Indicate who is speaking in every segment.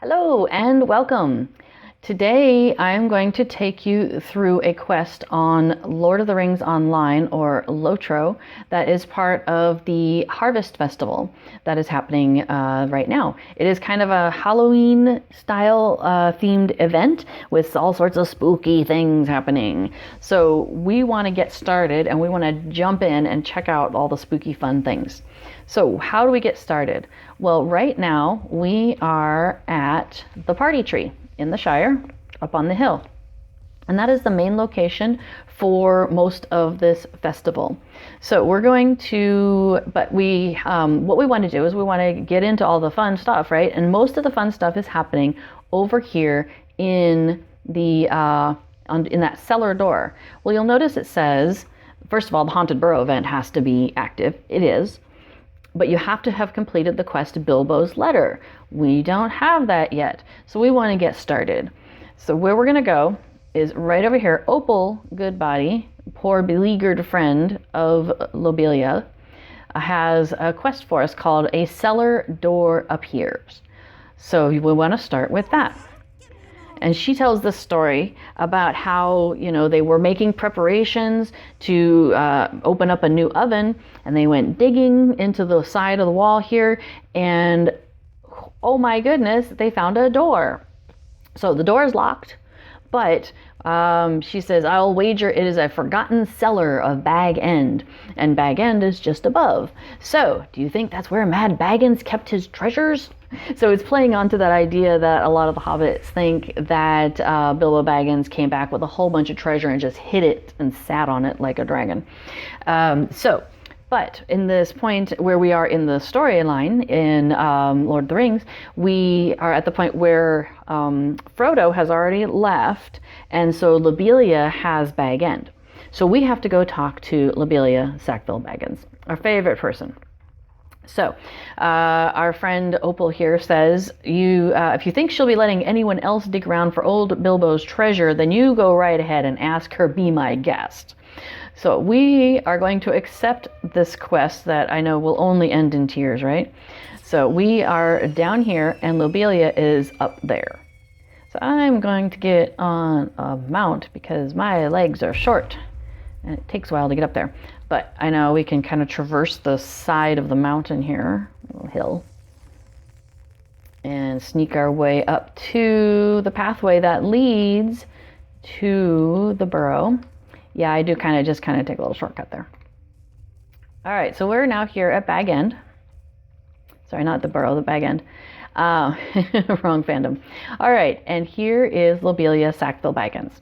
Speaker 1: Hello and welcome. Today I'm going to take you through a quest on Lord of the Rings Online, or LOTRO, that is part of the Harvest Festival that is happening right now. It is kind of a Halloween style themed event with all sorts of spooky things happening. So we want to get started and we want to jump in and check out all the spooky fun things. So how do we get started? Well, right now we are at the party tree in the Shire, up on the hill. And that is the main location for most of this festival. So we're going to, what we want to do is we want to get into all the fun stuff, right? And most of the fun stuff is happening over here in the, in that cellar door. Well, you'll notice it says, first of all, the Haunted Burrow event has to be active. It is. But you have to have completed the quest Bilbo's Letter. We don't have that yet, so we want to get started. So where we're going to go is right over here. Opal Goodbody, poor beleaguered friend of Lobelia, has a quest for us called A Cellar Door Appears. So we want to start with that. And she tells this story about how, they were making preparations to open up a new oven, and they went digging into the side of the wall here, and oh my goodness, they found a door. So the door is locked, but she says, I'll wager it is a forgotten cellar of Bag End, and Bag End is just above. So do you think that's where Mad Baggins kept his treasures? So it's playing onto that idea that a lot of the hobbits think that Bilbo Baggins came back with a whole bunch of treasure and just hid it and sat on it like a dragon. But in this point where we are in the storyline in Lord of the Rings, we are at the point where Frodo has already left, and so Lobelia has Bag End. So we have to go talk to Lobelia Sackville Baggins, our favorite person. So our friend Opal here says, if you think she'll be letting anyone else dig around for old Bilbo's treasure, then you go right ahead and ask her, be my guest. So we are going to accept this quest that I know will only end in tears, right? So we are down here and Lobelia is up there. So I'm going to get on a mount because my legs are short and it takes a while to get up there. But I know we can kind of traverse the side of the mountain here, little hill, and sneak our way up to the pathway that leads to the burrow. Yeah, I do kind of take a little shortcut there. All right, so we're now here at Bag End. Sorry, not the burrow, the Bag End. Wrong fandom. All right, and here is Lobelia Sackville Baggins.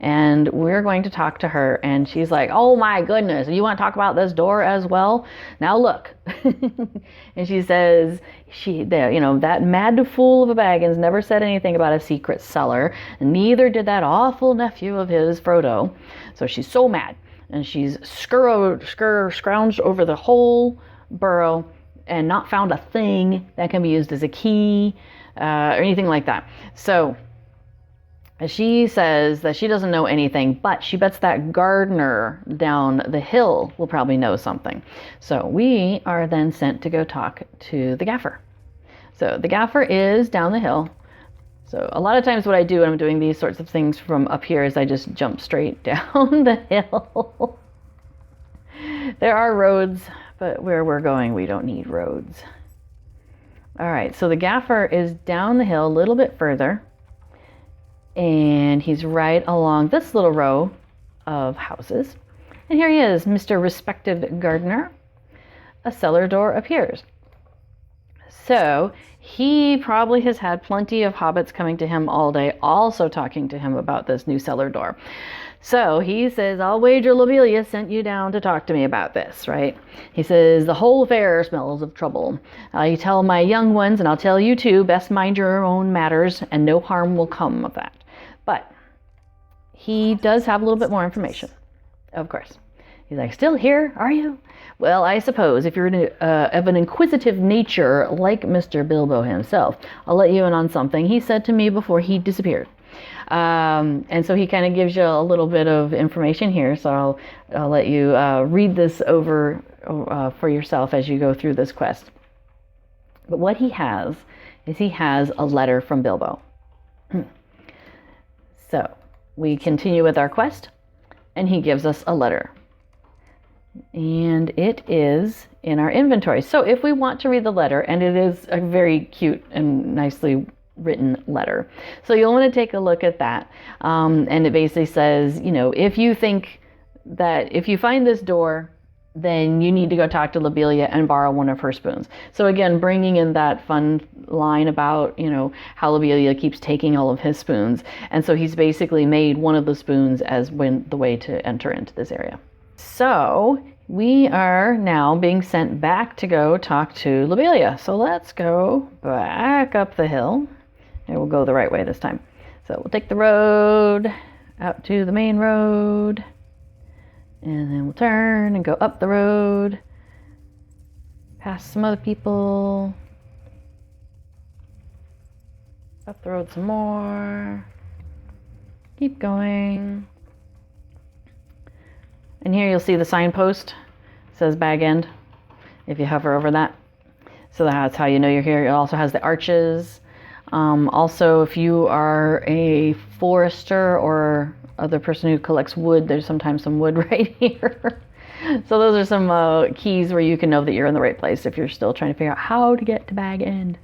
Speaker 1: And we're going to talk to her, and she's like, oh my goodness, you want to talk about this door as well? Now look. And she says, that mad fool of a Baggins never said anything about a secret cellar, and neither did that awful nephew of his, Frodo. So she's so mad, and she's scrounged over the whole burrow and not found a thing that can be used as a key or anything like that. So she says that she doesn't know anything, but she bets that gardener down the hill will probably know something. So we are then sent to go talk to the gaffer. So the gaffer is down the hill. So a lot of times what I do when I'm doing these sorts of things from up here is I just jump straight down the hill. There are roads, but where we're going, we don't need roads. All right, so the gaffer is down the hill a little bit further. And he's right along this little row of houses. And here he is, Mr. Respected Gardener. A cellar door appears. So he probably has had plenty of hobbits coming to him all day, also talking to him about this new cellar door. So he says, I'll wager Lobelia sent you down to talk to me about this, right? He says, the whole affair smells of trouble. You tell my young ones, and I'll tell you too, best mind your own matters, and no harm will come of that. But he does have a little bit more information, of course. He's like, still here, are you? Well, I suppose if you're of an inquisitive nature like Mr. Bilbo himself, I'll let you in on something he said to me before he disappeared. And so he kind of gives you a little bit of information here. So I'll let you read this over for yourself as you go through this quest. But what he has is he has a letter from Bilbo. So we continue with our quest, and he gives us a letter. And it is in our inventory. So if we want to read the letter, and it is a very cute and nicely written letter. So you'll want to take a look at that. And it basically says, you know, if you think that if you find this door, then you need to go talk to Lobelia and borrow one of her spoons. So again, bringing in that fun line about, you know, how Lobelia keeps taking all of his spoons. And so he's basically made one of the spoons as the way to enter into this area. So we are now being sent back to go talk to Lobelia. So let's go back up the hill, and we'll go the right way this time. So we'll take the road out to the main road, and then we'll turn and go up the road, past some other people, up the road some more, keep going. And here you'll see the signpost. It says Bag End if you hover over that. So that's how you know you're here. It also has the arches. Also, if you are a forester or other person who collects wood, there's sometimes some wood right here. So those are some keys where you can know that you're in the right place if you're still trying to figure out how to get to Bag End.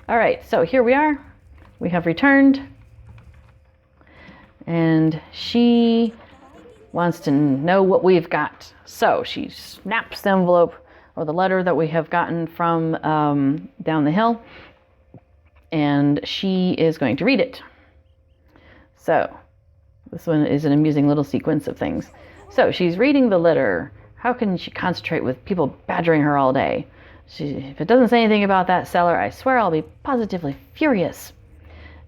Speaker 1: All right, so here we are. We have returned. And she wants to know what we've got. So she snaps the envelope or the letter that we have gotten from down the hill, and she is going to read it. So this one is an amusing little sequence of things. So she's reading the letter. How can she concentrate with people badgering her all day? If it doesn't say anything about that cellar, I swear I'll be positively furious.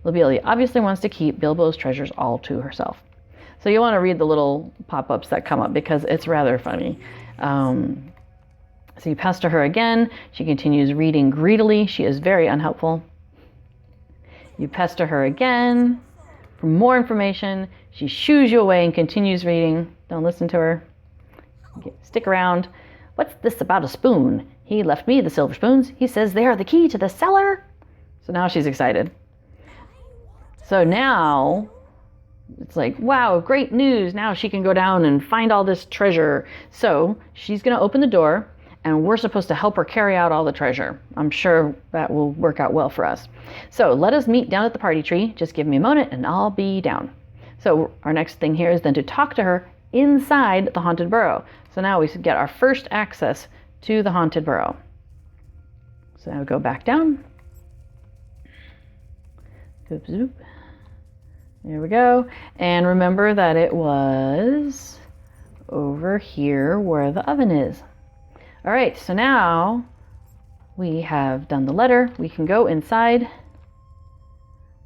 Speaker 1: Lobelia obviously wants to keep Bilbo's treasures all to herself. So you want to read the little pop-ups that come up because it's rather funny. So you pester her again. She continues reading greedily. She is very unhelpful. You pester her again for more information. She shoos you away and continues reading. Don't listen to her. Stick around. What's this about a spoon? He left me the silver spoons. He says they are the key to the cellar. So now she's excited. So now it's like, wow, great news. Now she can go down and find all this treasure. So she's going to open the door, and we're supposed to help her carry out all the treasure. I'm sure that will work out well for us. So let us meet down at the party tree. Just give me a moment and I'll be down. So our next thing here is then to talk to her inside the haunted burrow. So now we get our first access to the haunted burrow. So now we go back down. Zoop, zoop. There we go. And remember that it was over here where the oven is. All right, so now we have done the letter. We can go inside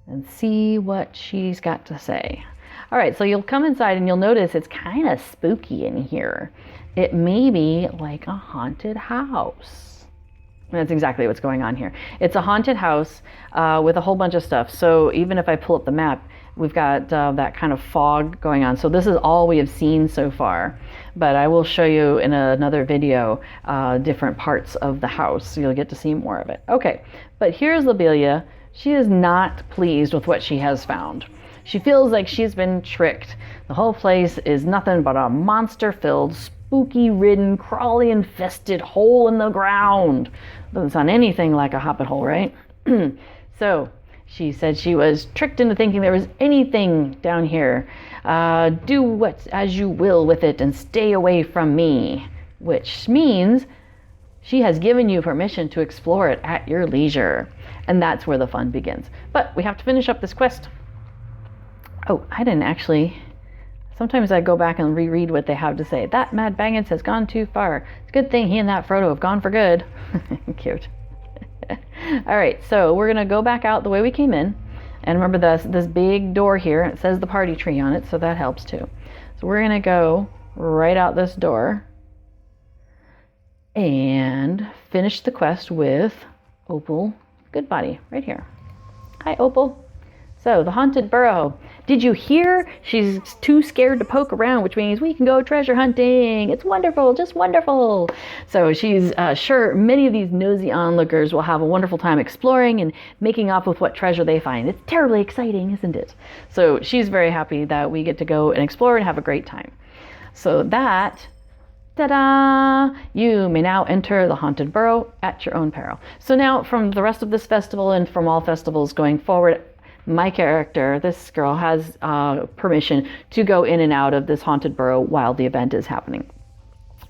Speaker 1: and see what she's got to say. All right, so you'll come inside and you'll notice it's kind of spooky in here. It may be like a haunted house. That's exactly what's going on here. It's a haunted house with a whole bunch of stuff. So even if I pull up the map, we've got that kind of fog going on. So this is all we have seen so far. But I will show you in another video different parts of the house. So you'll get to see more of it. Okay, but here's Lobelia. She is not pleased with what she has found. She feels like she's been tricked. The whole place is nothing but a monster-filled, spooky-ridden, crawly-infested hole in the ground. Doesn't sound anything like a hobbit hole, right? So she said she was tricked into thinking there was anything down here. Do what as you will with it and stay away from me. Which means she has given you permission to explore it at your leisure. And that's where the fun begins. But we have to finish up this quest. Oh, I didn't actually... Sometimes I go back and reread what they have to say. That Mad Baggins has gone too far. It's a good thing he and that Frodo have gone for good. Cute. All right, so we're going to go back out the way we came in. And remember this big door here. It says the party tree on it, so that helps too. So we're going to go right out this door and finish the quest with Opal Goodbody right here. Hi, Opal. So, the haunted burrow. Did you hear? She's too scared to poke around, which means we can go treasure hunting. It's wonderful, just wonderful. So she's sure many of these nosy onlookers will have a wonderful time exploring and making off with what treasure they find. It's terribly exciting, isn't it? So she's very happy that we get to go and explore and have a great time. So that, ta-da! You may now enter the Haunted Burrow at your own peril. So now from the rest of this festival and from all festivals going forward, my character, this girl, has permission to go in and out of this Haunted Burrow while the event is happening.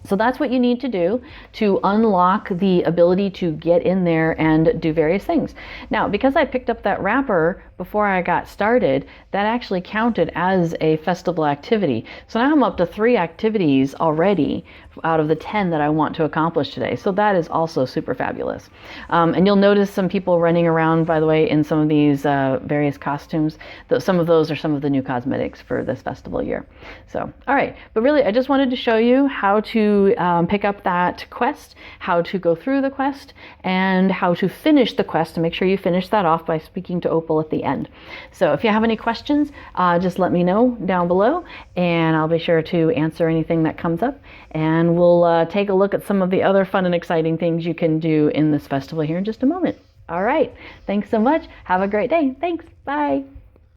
Speaker 1: So that's what you need to do to unlock the ability to get in there and do various things. Now, because I picked up that wrapper before I got started, that actually counted as a festival activity. So now I'm up to 3 activities already out of the 10 that I want to accomplish today. So that is also super fabulous. And you'll notice some people running around, by the way, in some of these various costumes. Some of those are some of the new cosmetics for this festival year. So, all right. But really, I just wanted to show you how to pick up that quest, how to go through the quest, and how to finish the quest, and make sure you finish that off by speaking to Opal at the end. So if you have any questions, just let me know down below, and I'll be sure to answer anything that comes up. And we'll take a look at some of the other fun and exciting things you can do in this festival here in just a moment. All right. Thanks so much. Have a great day. Thanks. Bye.